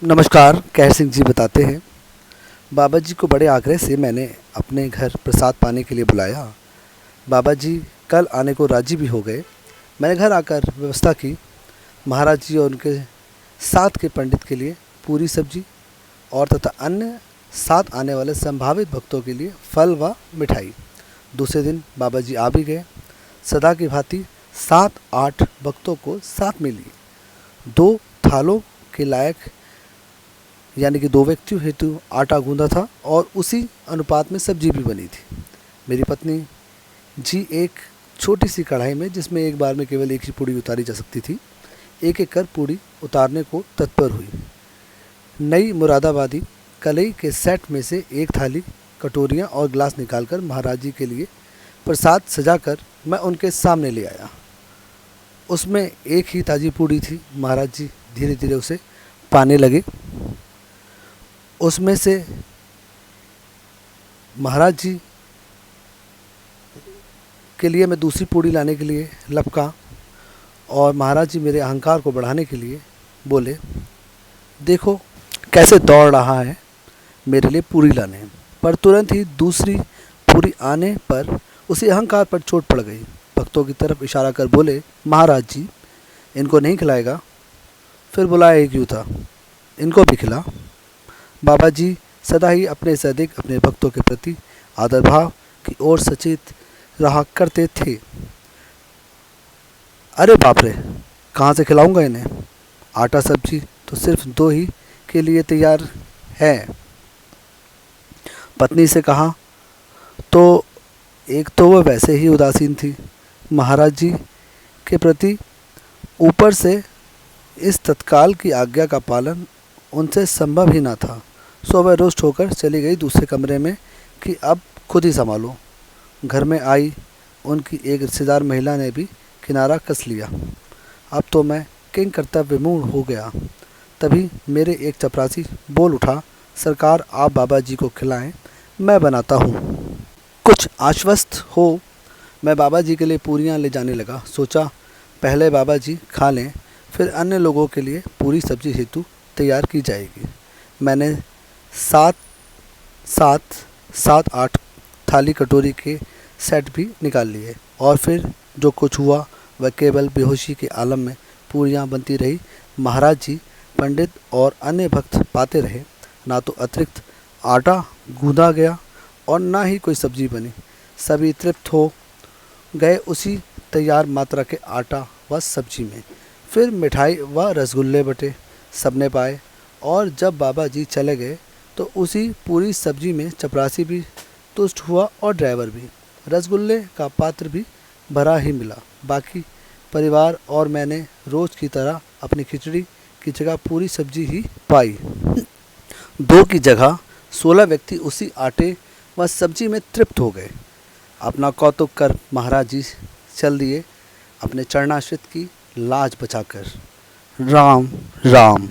नमस्कार। कैर सिंह जी बताते हैं, बाबा जी को बड़े आग्रह से मैंने अपने घर प्रसाद पाने के लिए बुलाया। बाबा जी कल आने को राजी भी हो गए। मैंने घर आकर व्यवस्था की। महाराज जी और उनके साथ के पंडित के लिए पूरी सब्जी और तथा अन्य साथ आने वाले संभावित भक्तों के लिए फल व मिठाई। दूसरे दिन बाबा जी आ भी गए। सदा की भांति 7-8 भक्तों को साथ में लिए 2 थालों के लायक यानी कि 2 व्यक्तियों हेतु आटा गूंदा था और उसी अनुपात में सब्जी भी बनी थी। मेरी पत्नी जी एक छोटी सी कढ़ाई में, जिसमें एक बार में केवल एक ही पूड़ी उतारी जा सकती थी, एक एक कर पूड़ी उतारने को तत्पर हुई। नई मुरादाबादी कलई के सेट में से एक थाली, कटोरियाँ और गिलास निकालकर महाराज जी के लिए प्रसाद सजाकर मैं उनके सामने ले आया। उसमें एक ही ताज़ी पूड़ी थी। महाराज जी धीरे धीरे उसे पाने लगे। उसमें से महाराज जी के लिए मैं दूसरी पूड़ी लाने के लिए लपका और महाराज जी मेरे अहंकार को बढ़ाने के लिए बोले, देखो कैसे दौड़ रहा है मेरे लिए पूरी लाने। पर तुरंत ही दूसरी पूरी आने पर उसी अहंकार पर चोट पड़ गई। भक्तों की तरफ इशारा कर बोले, महाराज जी इनको नहीं खिलाएगा? फिर बुलाया ही क्यों था, इनको भी खिला। बाबा जी सदा ही अपने से अधिक अपने भक्तों के प्रति आदर भाव की ओर सचेत रहा करते थे। अरे बाप रे, कहाँ से खिलाऊंगा इन्हें? आटा सब्जी तो सिर्फ 2 ही के लिए तैयार है। पत्नी से कहा तो एक तो वह वैसे ही उदासीन थी महाराज जी के प्रति, ऊपर से इस तत्काल की आज्ञा का पालन उनसे संभव ही ना था। सो वह रुष्ट होकर चली गई दूसरे कमरे में कि अब खुद ही संभालो। घर में आई उनकी एक रिश्तेदार महिला ने भी किनारा कस लिया। अब तो मैं किंग कर्तव्य विमूढ़ हो गया। तभी मेरे एक चपरासी बोल उठा, सरकार आप बाबा जी को खिलाएं, मैं बनाता हूँ। कुछ आश्वस्त हो मैं बाबा जी के लिए पूरियाँ ले जाने लगा। सोचा पहले बाबा जी खा लें, फिर अन्य लोगों के लिए पूरी सब्जी हेतु तैयार की जाएगी। मैंने 7-8 थाली कटोरी के सेट भी निकाल लिए और फिर जो कुछ हुआ वह केवल बेहोशी के आलम में पूरियाँ बनती रही। महाराज जी, पंडित और अन्य भक्त पाते रहे। ना तो अतिरिक्त आटा गूंदा गया और ना ही कोई सब्जी बनी। सभी तृप्त हो गए उसी तैयार मात्रा के आटा व सब्जी में। फिर मिठाई व रसगुल्ले बटे, सबने पाए। और जब बाबा जी चले गए तो उसी पूरी सब्जी में चपरासी भी तुष्ट हुआ और ड्राइवर भी। रसगुल्ले का पात्र भी भरा ही मिला। बाकी परिवार और मैंने रोज़ की तरह अपनी खिचड़ी की जगह पूरी सब्जी ही पाई। 2 की जगह 16 व्यक्ति उसी आटे व सब्जी में तृप्त हो गए। अपना कौतुक कर महाराज जी चल दिए अपने चरणाश्रित की लाज बचाकर। राम राम।